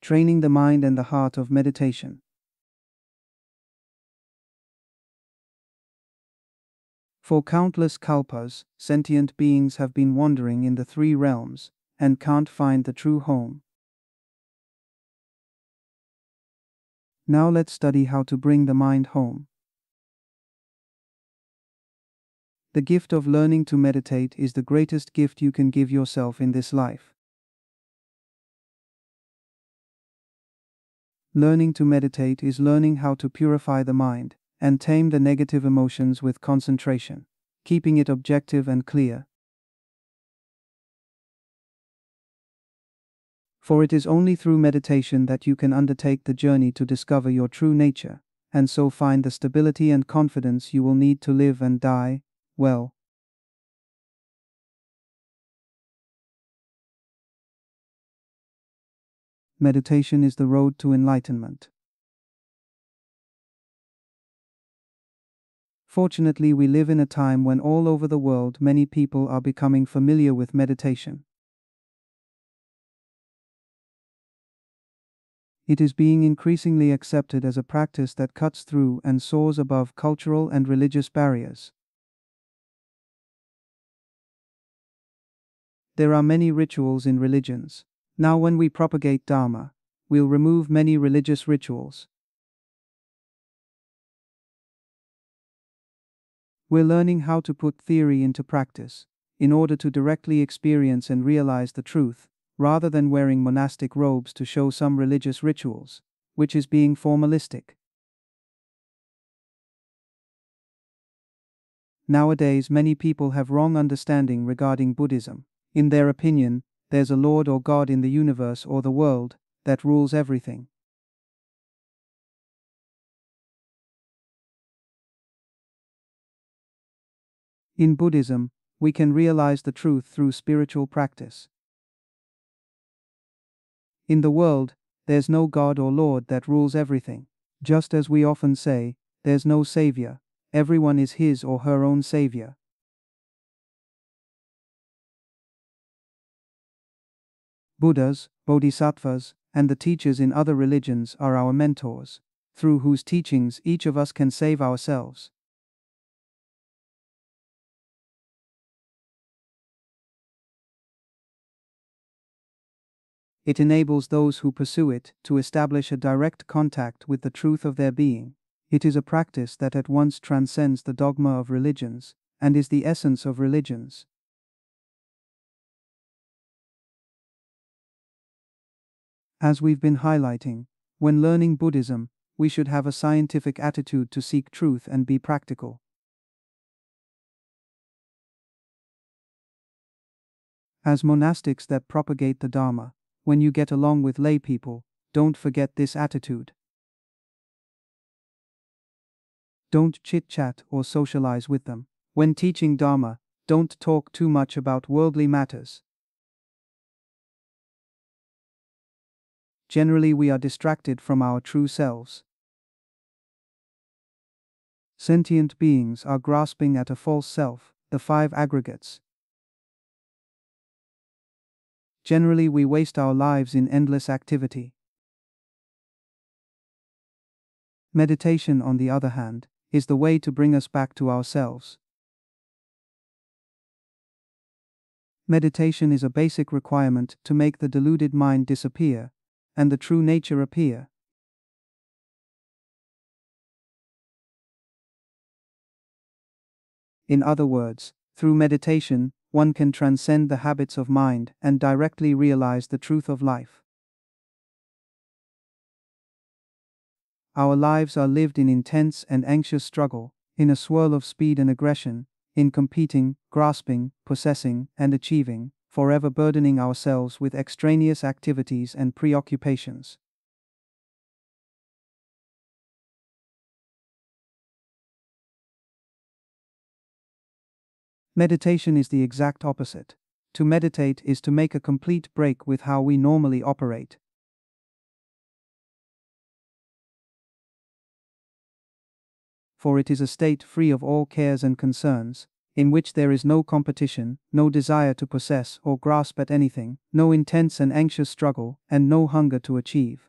training the mind and the heart of meditation. For countless kalpas, sentient beings have been wandering in the three realms and can't find the true home. Now let's study how to bring the mind home. The gift of learning to meditate is the greatest gift you can give yourself in this life. Learning to meditate is learning how to purify the mind and tame the negative emotions with concentration, keeping it objective and clear. For it is only through meditation that you can undertake the journey to discover your true nature, and so find the stability and confidence you will need to live and die well. Meditation is the road to enlightenment. Fortunately, we live in a time when all over the world many people are becoming familiar with meditation. It is being increasingly accepted as a practice that cuts through and soars above cultural and religious barriers. There are many rituals in religions. Now, when we propagate Dharma, we'll remove many religious rituals. We're learning how to put theory into practice, in order to directly experience and realize the truth, rather than wearing monastic robes to show some religious rituals, which is being formalistic. Nowadays, many people have wrong understanding regarding Buddhism. In their opinion, there's a Lord or God in the universe or the world that rules everything. In Buddhism, we can realize the truth through spiritual practice. In the world, there's no God or Lord that rules everything. Just as we often say, there's no savior, everyone is his or her own savior. Buddhas, bodhisattvas, and the teachers in other religions are our mentors, through whose teachings each of us can save ourselves. It enables those who pursue it to establish a direct contact with the truth of their being. It is a practice that at once transcends the dogma of religions and is the essence of religions. As we've been highlighting, when learning Buddhism, we should have a scientific attitude to seek truth and be practical. As monastics that propagate the Dharma, when you get along with lay people, don't forget this attitude. Don't chit-chat or socialize with them. When teaching Dharma, don't talk too much about worldly matters. Generally, we are distracted from our true selves. Sentient beings are grasping at a false self, the five aggregates. Generally, we waste our lives in endless activity. Meditation, on the other hand, is the way to bring us back to ourselves. Meditation is a basic requirement to make the deluded mind disappear and the true nature appear. In other words, through meditation, one can transcend the habits of mind and directly realize the truth of life. Our lives are lived in intense and anxious struggle, in a swirl of speed and aggression, in competing, grasping, possessing, and achieving, forever burdening ourselves with extraneous activities and preoccupations. Meditation is the exact opposite. To meditate is to make a complete break with how we normally operate. For it is a state free of all cares and concerns, in which there is no competition, no desire to possess or grasp at anything, no intense and anxious struggle, and no hunger to achieve.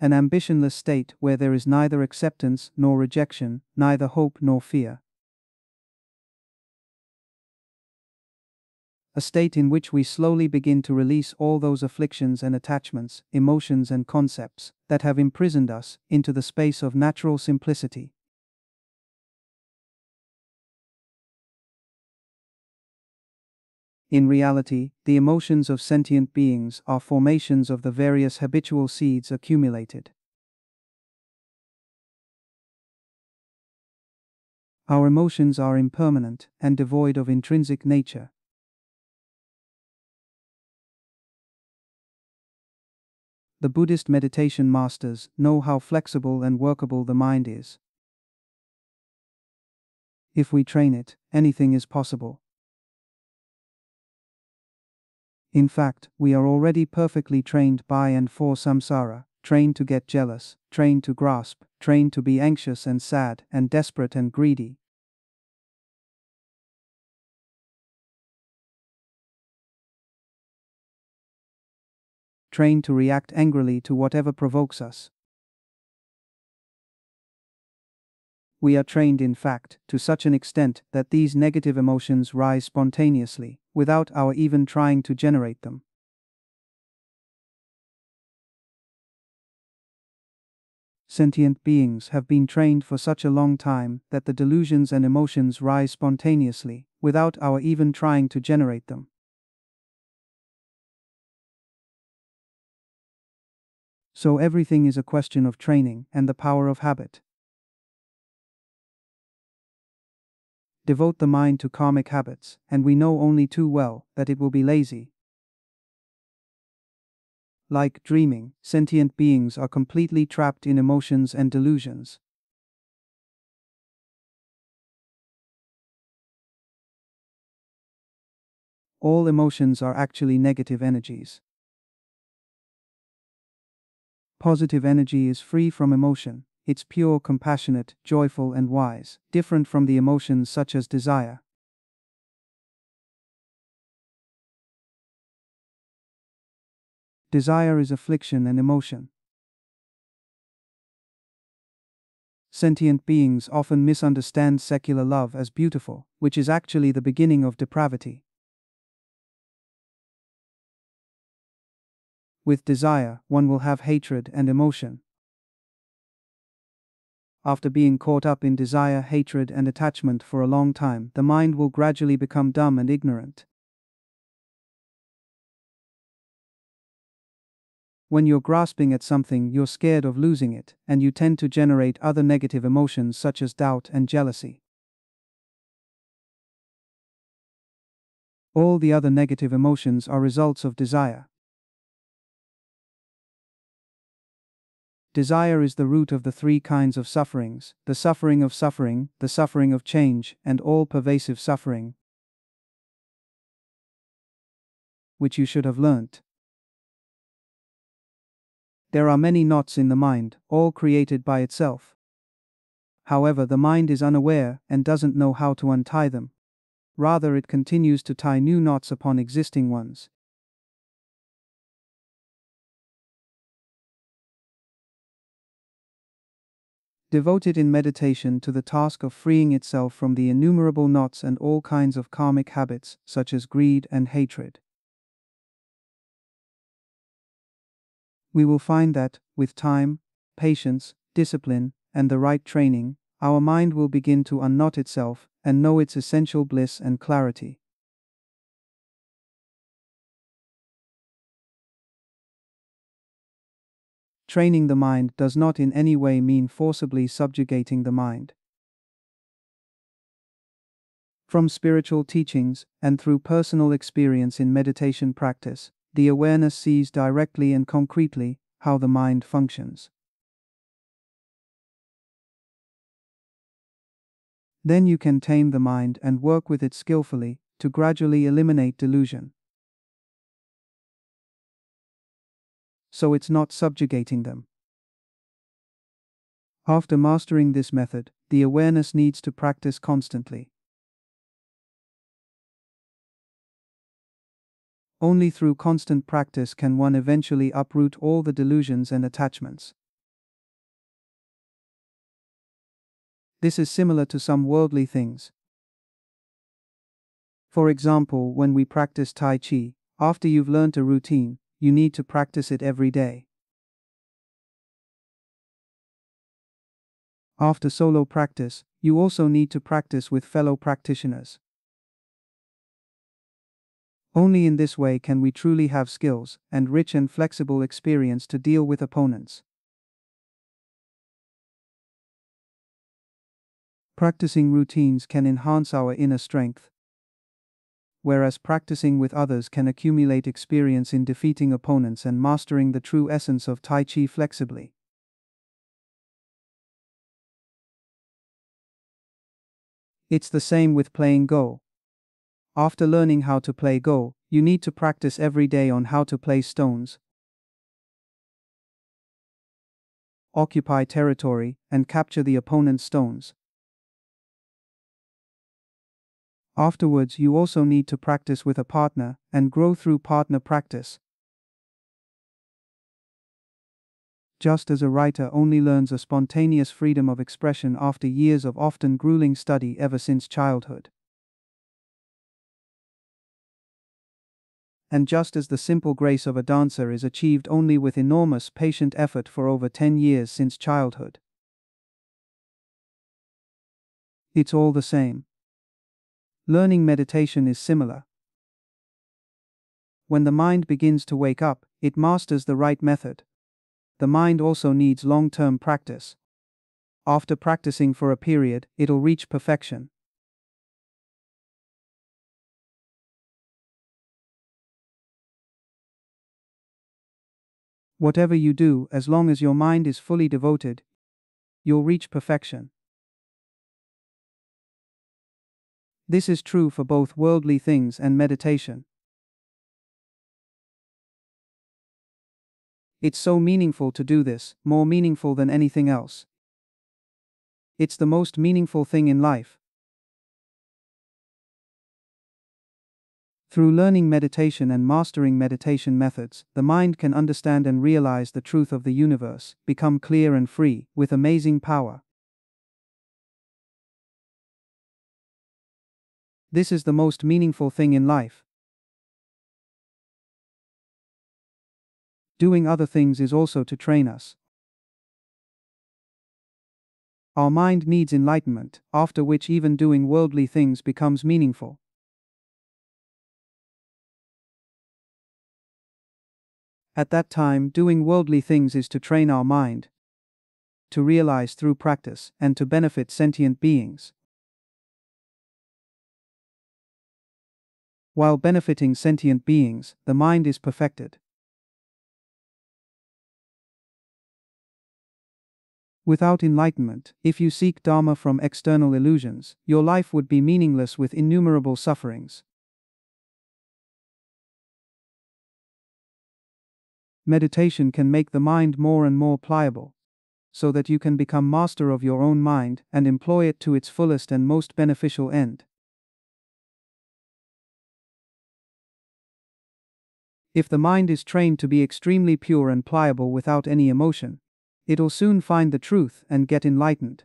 An ambitionless state where there is neither acceptance nor rejection, neither hope nor fear. A state in which we slowly begin to release all those afflictions and attachments, emotions and concepts that have imprisoned us into the space of natural simplicity. In reality, the emotions of sentient beings are formations of the various habitual seeds accumulated. Our emotions are impermanent and devoid of intrinsic nature. The Buddhist meditation masters know how flexible and workable the mind is. If we train it, anything is possible. In fact, we are already perfectly trained by and for samsara, trained to get jealous, trained to grasp, trained to be anxious and sad and desperate and greedy. Trained to react angrily to whatever provokes us. We are trained, in fact, to such an extent that these negative emotions rise spontaneously, without our even trying to generate them. Sentient beings have been trained for such a long time that the delusions and emotions rise spontaneously, without our even trying to generate them. So everything is a question of training and the power of habit. Devote the mind to karmic habits, and we know only too well that it will be lazy. Like dreaming, sentient beings are completely trapped in emotions and delusions. All emotions are actually negative energies. Positive energy is free from emotion. It's pure, compassionate, joyful, and wise, different from the emotions such as desire. Desire is affliction and emotion. Sentient beings often misunderstand secular love as beautiful, which is actually the beginning of depravity. With desire, one will have hatred and emotion. After being caught up in desire, hatred, and attachment for a long time, the mind will gradually become dumb and ignorant. When you're grasping at something, you're scared of losing it, and you tend to generate other negative emotions such as doubt and jealousy. All the other negative emotions are results of desire. Desire is the root of the three kinds of sufferings: the suffering of suffering, the suffering of change, and all pervasive suffering, which you should have learnt. There are many knots in the mind, all created by itself. However, the mind is unaware and doesn't know how to untie them. Rather, it continues to tie new knots upon existing ones. Devote it in meditation to the task of freeing itself from the innumerable knots and all kinds of karmic habits, such as greed and hatred. We will find that, with time, patience, discipline, and the right training, our mind will begin to unknot itself and know its essential bliss and clarity. Training the mind does not in any way mean forcibly subjugating the mind. From spiritual teachings, and through personal experience in meditation practice, the awareness sees directly and concretely how the mind functions. Then you can tame the mind and work with it skillfully to gradually eliminate delusion. So it's not subjugating them. After mastering this method, the awareness needs to practice constantly. Only through constant practice can one eventually uproot all the delusions and attachments. This is similar to some worldly things. For example, when we practice Tai Chi, after you've learned a routine, you need to practice it every day. After solo practice, you also need to practice with fellow practitioners. Only in this way can we truly have skills and rich and flexible experience to deal with opponents. Practicing routines can enhance our inner strength, whereas practicing with others can accumulate experience in defeating opponents and mastering the true essence of Tai Chi flexibly. It's the same with playing Go. After learning how to play Go, you need to practice every day on how to place stones, occupy territory, and capture the opponent's stones. Afterwards, you also need to practice with a partner and grow through partner practice. Just as a writer only learns a spontaneous freedom of expression after years of often grueling study ever since childhood. And just as the simple grace of a dancer is achieved only with enormous patient effort for over 10 years since childhood. It's all the same. Learning meditation is similar. When the mind begins to wake up, it masters the right method. The mind also needs long-term practice. After practicing for a period, it'll reach perfection. Whatever you do, as long as your mind is fully devoted, you'll reach perfection. This is true for both worldly things and meditation. It's so meaningful to do this, more meaningful than anything else. It's the most meaningful thing in life. Through learning meditation and mastering meditation methods, the mind can understand and realize the truth of the universe, become clear and free, with amazing power. This is the most meaningful thing in life. Doing other things is also to train us. Our mind needs enlightenment, after which even doing worldly things becomes meaningful. At that time, doing worldly things is to train our mind, to realize through practice, and to benefit sentient beings. While benefiting sentient beings, the mind is perfected. Without enlightenment, if you seek Dharma from external illusions, your life would be meaningless with innumerable sufferings. Meditation can make the mind more and more pliable, so that you can become master of your own mind and employ it to its fullest and most beneficial end. If the mind is trained to be extremely pure and pliable without any emotion, it'll soon find the truth and get enlightened.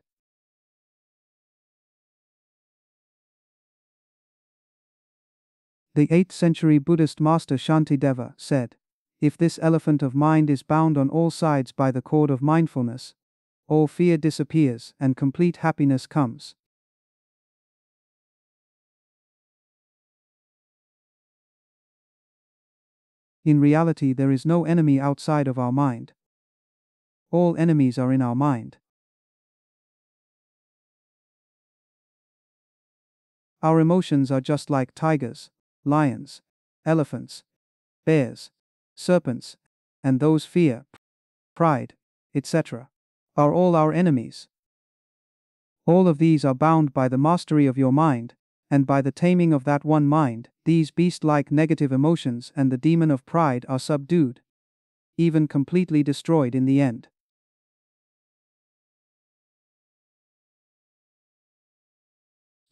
The 8th century Buddhist master Shantideva said, "If this elephant of mind is bound on all sides by the cord of mindfulness, all fear disappears and complete happiness comes." In reality, there is no enemy outside of our mind. All enemies are in our mind. Our emotions are just like tigers, lions, elephants, bears, serpents, and those fear, pride, etc., are all our enemies. All of these are bound by the mastery of your mind, and by the taming of that one mind, these beast-like negative emotions and the demon of pride are subdued, even completely destroyed in the end.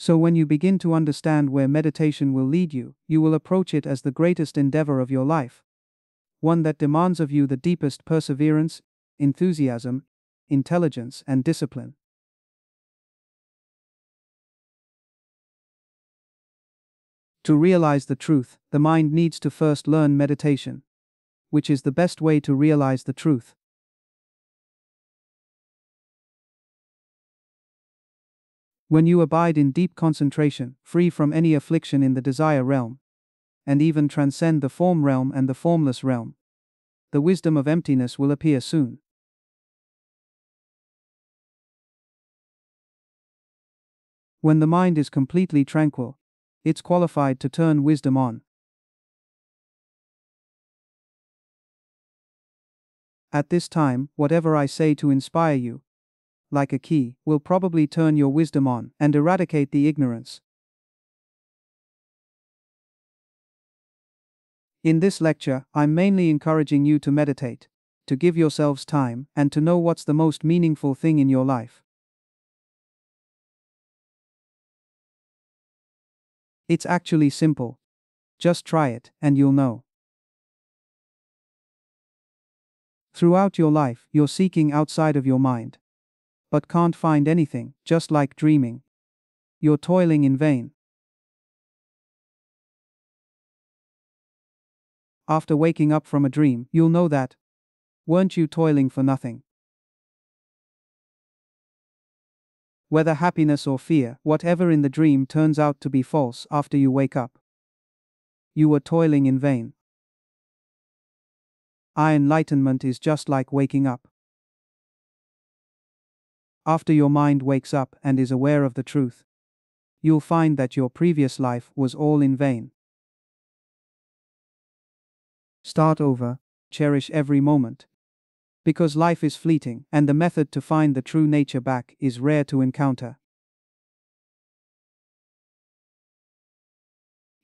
So when you begin to understand where meditation will lead you, you will approach it as the greatest endeavor of your life. One that demands of you the deepest perseverance, enthusiasm, intelligence, and discipline. To realize the truth, the mind needs to first learn meditation, which is the best way to realize the truth. When you abide in deep concentration, free from any affliction in the desire realm, and even transcend the form realm and the formless realm, the wisdom of emptiness will appear soon. When the mind is completely tranquil, it's qualified to turn wisdom on. At this time, whatever I say to inspire you, like a key, will probably turn your wisdom on and eradicate the ignorance. In this lecture, I'm mainly encouraging you to meditate, to give yourselves time, and to know what's the most meaningful thing in your life. It's actually simple. Just try it, and you'll know. Throughout your life, you're seeking outside of your mind, but can't find anything, just like dreaming. You're toiling in vain. After waking up from a dream, you'll know that. Weren't you toiling for nothing? Whether happiness or fear, whatever in the dream turns out to be false after you wake up. You were toiling in vain. Our enlightenment is just like waking up. After your mind wakes up and is aware of the truth, you'll find that your previous life was all in vain. Start over, cherish every moment. Because life is fleeting, and the method to find the true nature back is rare to encounter.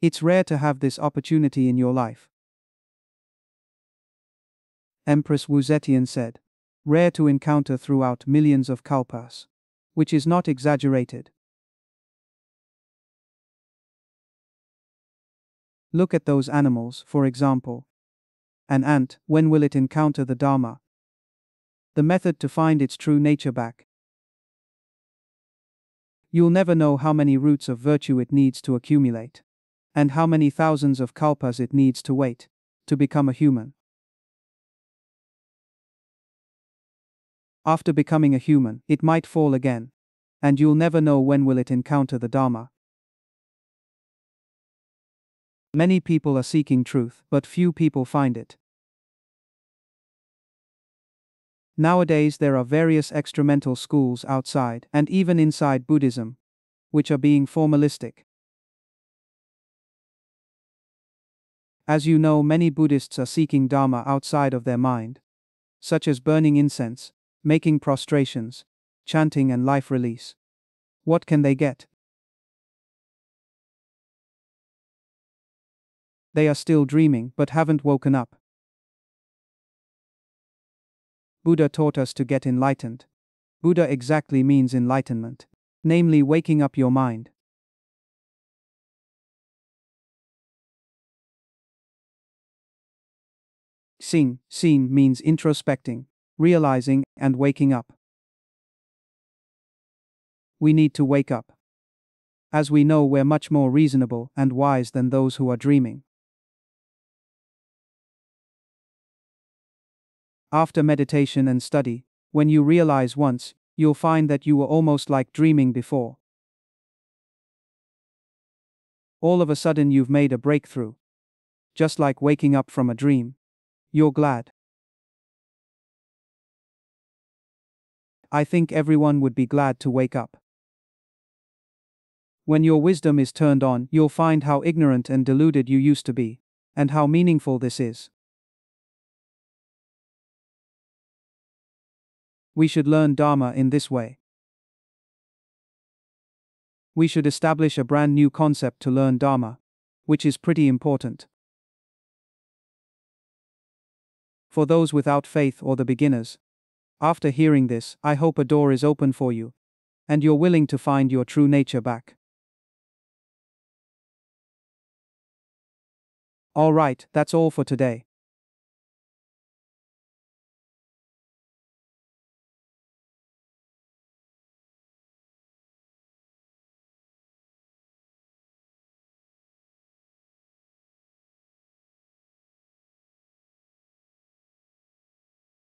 It's rare to have this opportunity in your life. Empress Wu Zetian said, rare to encounter throughout millions of kalpas. Which is not exaggerated. Look at those animals, for example. An ant, when will it encounter the Dharma? The method to find its true nature back. You'll never know how many roots of virtue it needs to accumulate, and how many thousands of kalpas it needs to wait to become a human. After becoming a human, it might fall again, and you'll never know when will it encounter the Dharma. Many people are seeking truth, but few people find it. Nowadays there are various extramental schools outside, and even inside Buddhism, which are being formalistic. As you know, many Buddhists are seeking Dharma outside of their mind, such as burning incense, making prostrations, chanting and life release. What can they get? They are still dreaming, but haven't woken up. Buddha taught us to get enlightened. Buddha exactly means enlightenment, namely waking up your mind. Sing means introspecting, realizing, and waking up. We need to wake up. As we know, we're much more reasonable and wise than those who are dreaming. After meditation and study, when you realize once, you'll find that you were almost like dreaming before. All of a sudden you've made a breakthrough. Just like waking up from a dream. You're glad. I think everyone would be glad to wake up. When your wisdom is turned on, you'll find how ignorant and deluded you used to be, and how meaningful this is. We should learn Dharma in this way. We should establish a brand new concept to learn Dharma, which is pretty important. For those without faith or the beginners, after hearing this, I hope a door is open for you, and you're willing to find your true nature back. Alright, that's all for today.